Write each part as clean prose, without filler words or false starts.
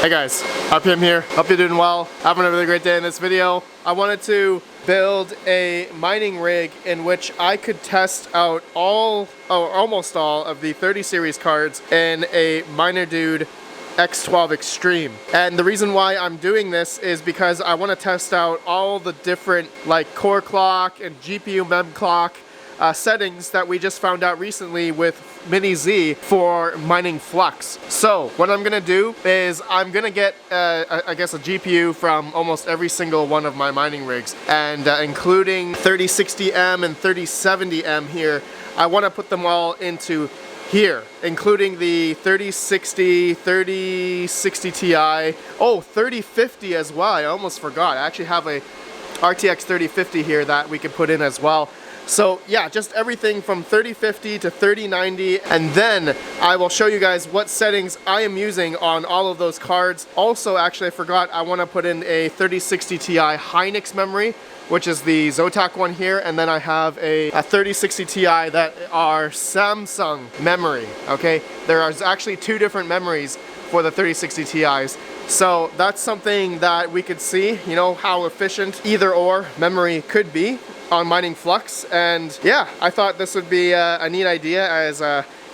Hey guys, RPM here. Hope you're doing well. Having a really great day in this video. I wanted to build a mining rig in which I could test out almost all of the 30 series cards in a Miner Dude X12 Extreme. And the reason why I'm doing this is because I want to test out all the different like core clock and GPU mem clock settings that we just found out recently with Miniz for mining Flux. So what I'm gonna do is I'm gonna get I guess a GPU from almost every single one of my mining rigs, and including 3060M and 3070M here. I want to put them all into here, including the 3060, 3060 Ti, 3050 as well. I almost forgot. I actually have a RTX 3050 here that we could put in as well. So yeah, just everything from 3050 to 3090, and then I will show you guys what settings I am using on all of those cards. Also, actually I forgot, I want to put in a 3060 Ti Hynix memory, which is the Zotac one here, and then I have a 3060 Ti that are Samsung memory, okay? There are actually two different memories for the 3060 Ti's. So that's something that we could see, you know, how efficient either or memory could be on mining Flux. And yeah, I thought this would be a neat idea, as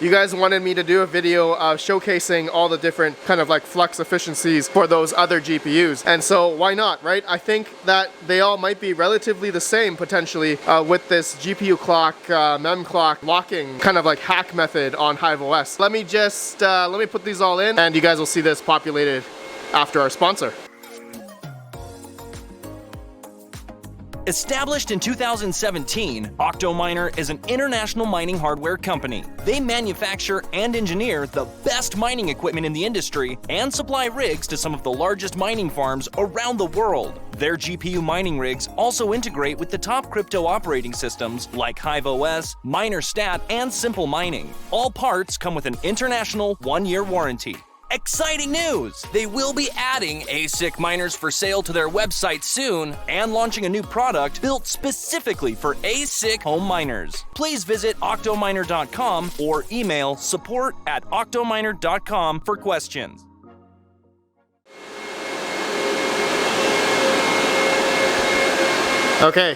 you guys wanted me to do a video showcasing all the different kind of like Flux efficiencies for those other GPUs. And so why not, right? I think that they all might be relatively the same potentially with this GPU clock, mem clock locking kind of like hack method on HiveOS. Let me just, let me put these all in and you guys will see this populated after our sponsor. Established in 2017, Octominer is an international mining hardware company. They manufacture and engineer the best mining equipment in the industry and supply rigs to some of the largest mining farms around the world. Their GPU mining rigs also integrate with the top crypto operating systems like HiveOS, MinerStat, and Simple Mining. All parts come with an international 1-year warranty. Exciting news! They will be adding ASIC miners for sale to their website soon and launching a new product built specifically for ASIC home miners. Please visit octominer.com or email support@octominer.com for questions. Okay,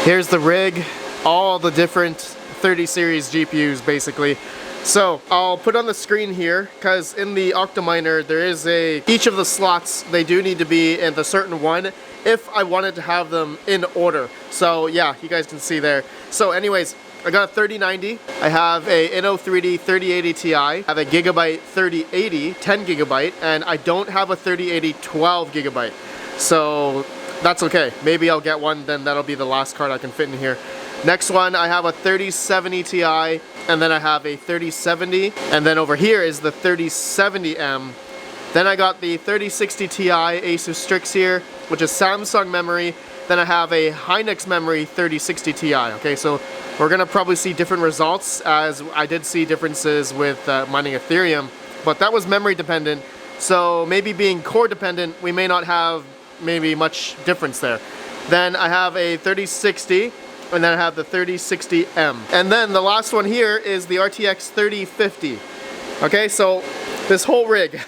here's the rig, all the different 30 series GPUs basically. So I'll put on the screen here, because in the Octominer there is each of the slots, they do need to be in the certain one if I wanted to have them in order. So yeah, you guys can see there. So anyways, I got a 3090, I have a Inno3D 3080 Ti, I have a Gigabyte 3080 10 gigabyte, and I don't have a 3080 12 gigabyte. So that's okay, maybe I'll get one, then that'll be the last card I can fit in here. Next one, I have a 3070 Ti, and then I have a 3070, and then over here is the 3070M. Then I got the 3060 Ti Asus Strix here, which is Samsung memory. Then I have a Hynix memory 3060 Ti. Okay, so we're gonna probably see different results, as I did see differences with mining Ethereum, but that was memory dependent. So maybe being core dependent, we may not have maybe much difference there. Then I have a 3060, and then I have the 3060M. And then the last one here is the RTX 3050. Okay, so this whole rig,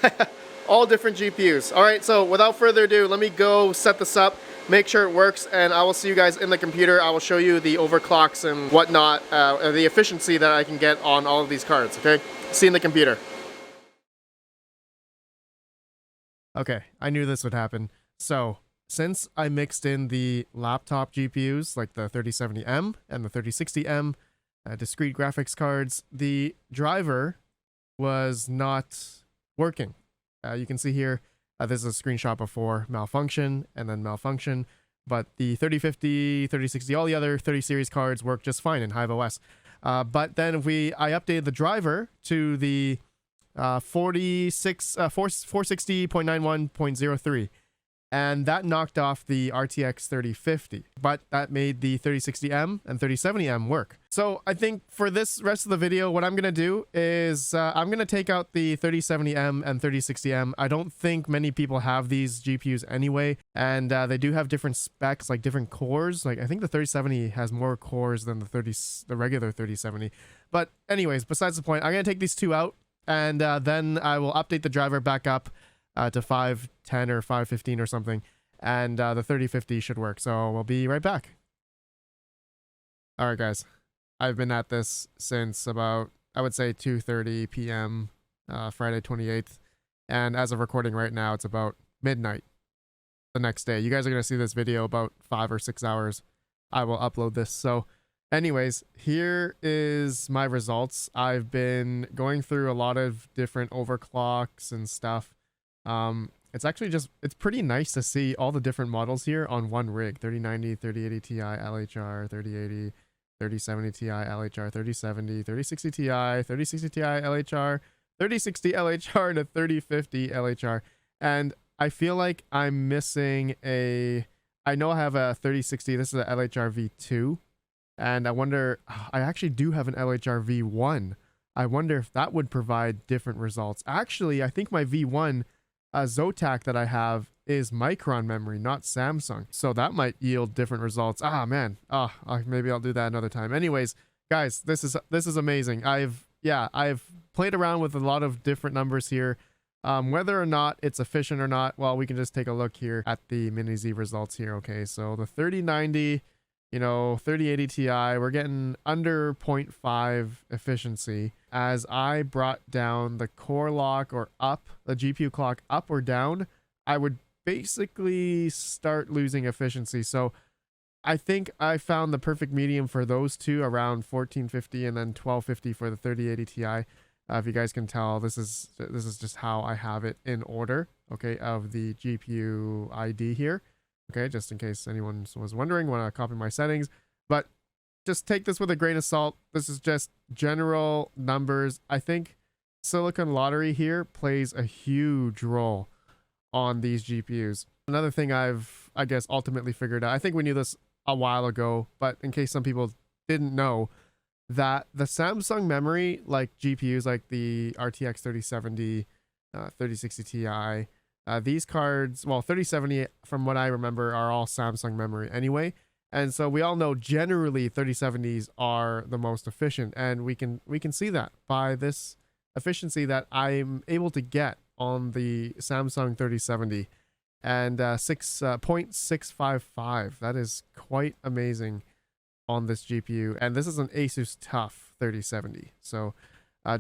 all different GPUs. All right, so without further ado, let me go set this up, make sure it works, and I will see you guys in the computer. I will show you the overclocks and whatnot, the efficiency that I can get on all of these cards, okay? See you in the computer. Okay, I knew this would happen. So, since I mixed in the laptop GPUs, like the 3070M and the 3060M, discrete graphics cards, the driver was not working. You can see here, this is a screenshot before malfunction and then malfunction, but the 3050, 3060, all the other 30 series cards work just fine in HiveOS. But then I updated the driver to the 460.91.03. and that knocked off the RTX 3050, but that made the 3060M and 3070M work. So I think for this rest of the video, what I'm going to do is I'm going to take out the 3070M and 3060M. I don't think many people have these GPUs anyway, and they do have different specs, like different cores. Like I think the 3070 has more cores than the regular 3070. But anyways, besides the point, I'm going to take these two out, and then I will update the driver back up to 510 or 515 or something, and the 3050 should work. So we'll be right back. All right, guys, I've been at this since about, I would say, 2:30 p.m. Friday 28th, and as of recording right now, it's about midnight the next day. You guys are going to see this video about 5 or 6 hours. I will upload this. So anyways, here is my results. I've been going through a lot of different overclocks and stuff. It's actually just, it's pretty nice to see all the different models here on one rig. 3090, 3080 Ti, LHR, 3080, 3070 Ti, LHR, 3070, 3060 Ti, 3060 Ti, LHR, 3060 LHR, and a 3050 LHR. And I feel like I'm missing I know I have a 3060, this is a LHR V2. And I wonder, I actually do have an LHR V1. I wonder if that would provide different results. Actually, I think my V1 Zotac that I have is Micron memory, not Samsung. So that might yield different results. Ah, man. Maybe I'll do that another time. Anyways, guys, this is amazing. I've played around with a lot of different numbers here. Whether or not it's efficient or not, well, we can just take a look here at the Miniz results here. Okay, so the 3090, 3080 Ti, we're getting under 0.5 efficiency. As I brought down the core lock or up, the GPU clock up or down, I would basically start losing efficiency. So I think I found the perfect medium for those two, around 1450 and then 1250 for the 3080 Ti. If you guys can tell, this is just how I have it in order, okay, of the GPU ID here. Okay, just in case anyone was wondering, want to copy my settings. But just take this with a grain of salt. This is just general numbers. I think Silicon Lottery here plays a huge role on these GPUs. Another thing I've, I guess, ultimately figured out, I think we knew this a while ago, but in case some people didn't know, that the Samsung memory, like GPUs like the RTX 3070, 3060 Ti, these cards, well, 3070 from what I remember are all Samsung memory anyway. And so we all know generally 3070s are the most efficient, and we can see that by this efficiency that I'm able to get on the Samsung 3070 and 6.655. That is quite amazing on this GPU, and this is an Asus TUF 3070. So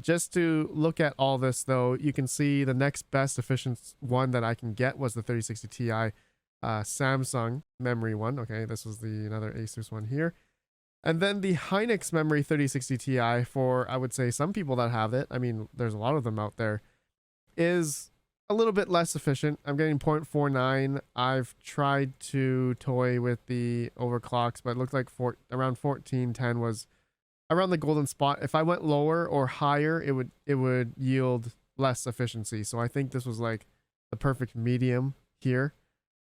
just to look at all this though, you can see the next best efficient one that I can get was the 3060 Ti Samsung memory one. Okay, this was another Asus one here. And then the Hynix memory 3060 Ti, for I would say some people that have it, I mean there's a lot of them out there, is a little bit less efficient. I'm getting 0.49. I've tried to toy with the overclocks, but it looked like around 1410 was around the golden spot. If I went lower or higher, it would yield less efficiency. So I think this was like the perfect medium here.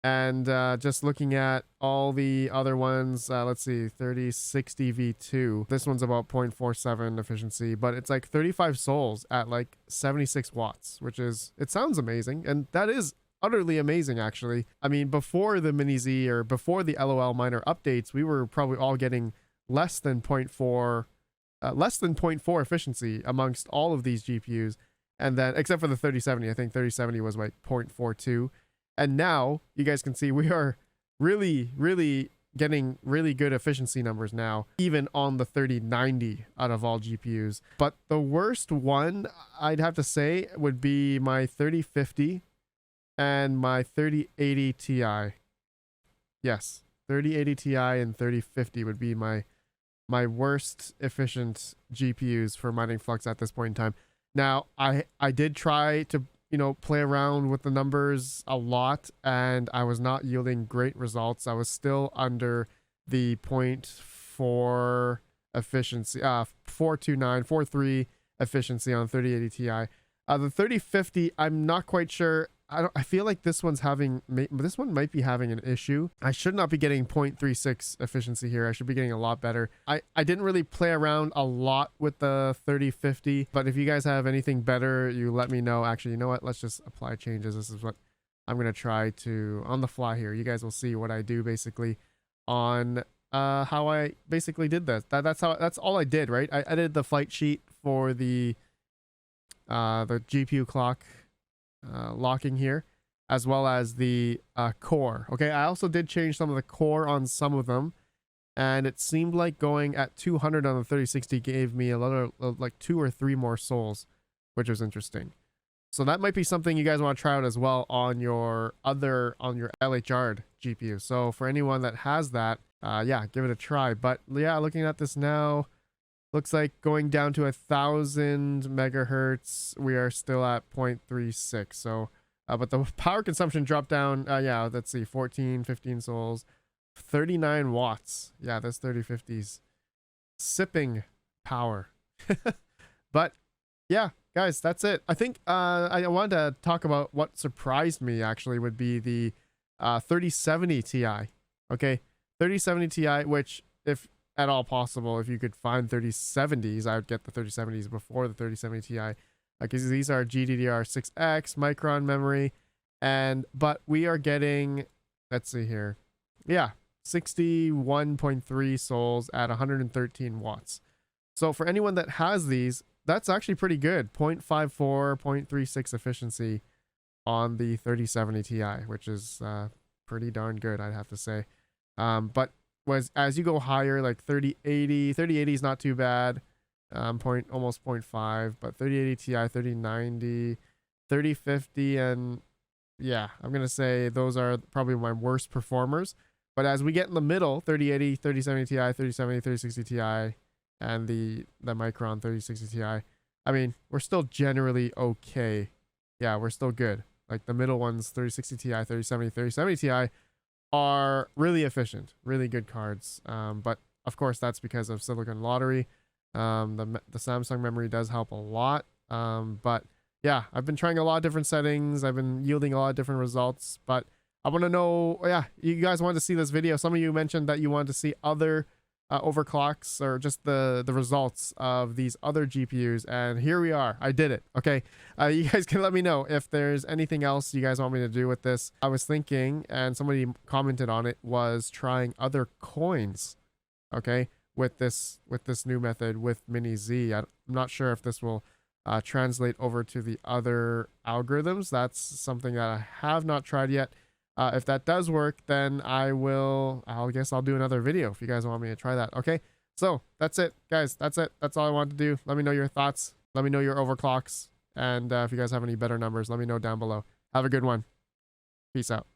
And just looking at all the other ones, let's see, 3060 V2. This one's about 0.47 efficiency, but it's like 35 sols at like 76 watts, which is, it sounds amazing. And that is utterly amazing, actually. I mean, before the Miniz or before the LOL miner updates, we were probably all getting less than 0.4 efficiency amongst all of these GPUs. And then, except for the 3070, I think 3070 was like 0.42. And now you guys can see we are really, really getting really good efficiency numbers now, even on the 3090 out of all GPUs. But the worst one, I'd have to say, would be my 3050 and my 3080 Ti. Yes, 3080 Ti and 3050 would be my worst efficient GPUs for mining Flux at this point in time. Now, I did try to play around with the numbers a lot, and I was not yielding great results. I was still under the 0.4 efficiency, 4.3 efficiency on 3080 Ti. The 3050, I'm not quite sure. I feel like this one might be having an issue. I should not be getting 0.36 efficiency here. I should be getting a lot better. I didn't really play around a lot with the 3050, but if you guys have anything better, you let me know. Actually, you know what? Let's just apply changes. This is what I'm going to try to, on the fly here. You guys will see what I do basically on how I basically did this. That's all I did, right? I edited the flight sheet for the GPU clock locking here, as well as the core. Okay, I also did change some of the core on some of them, and it seemed like going at 200 on the 3060 gave me a little like 2 or 3 more souls, which was interesting. So that might be something you guys want to try out as well on your LHR GPU. So for anyone that has that, yeah, give it a try. But yeah, looking at this now, looks like going down to 1,000 megahertz, we are still at 0.36. So, but the power consumption dropped down. Yeah, let's see, 14, 15 souls, 39 watts. Yeah, that's 3050s sipping power. But yeah, guys, that's it. I think I wanted to talk about what surprised me actually would be the 3070 Ti. Okay, 3070 Ti, which if at all possible, if you could find 3070s, I would get the 3070s before the 3070 Ti, because these are GDDR6X Micron memory, but we are getting, let's see here, yeah, 61.3 souls at 113 watts. So for anyone that has these, that's actually pretty good. 0.54, 0.36 efficiency on the 3070 Ti, which is pretty darn good, I'd have to say. But as you go higher, like 3080 is not too bad, almost 0.5, but 3080 Ti, 3090, 3050, and yeah, I'm gonna say those are probably my worst performers. But as we get in the middle, 3080, 3070 Ti, 3070, 3060 Ti, and the Micron 3060 Ti, I mean, we're still generally okay. Yeah, we're still good. Like the middle ones, 3060 Ti, 3070 Ti are really efficient, really good cards. But of course, that's because of Silicon Lottery. The Samsung memory does help a lot. But yeah, I've been trying a lot of different settings. I've been yielding a lot of different results. But I want to know, yeah, you guys wanted to see this video. Some of you mentioned that you wanted to see other overclocks or just the results of these other GPUs, and here we are. I did it. Okay, you guys can let me know if there's anything else you guys want me to do with this. I was thinking, and somebody commented on it, was trying other coins, okay, with this new method with Miniz. I'm not sure if this will translate over to the other algorithms. That's something that I have not tried yet. If that does work, then I guess I'll do another video if you guys want me to try that. Okay, so that's it, guys. That's it. That's all I wanted to do. Let me know your thoughts. Let me know your overclocks. And if you guys have any better numbers, let me know down below. Have a good one. Peace out.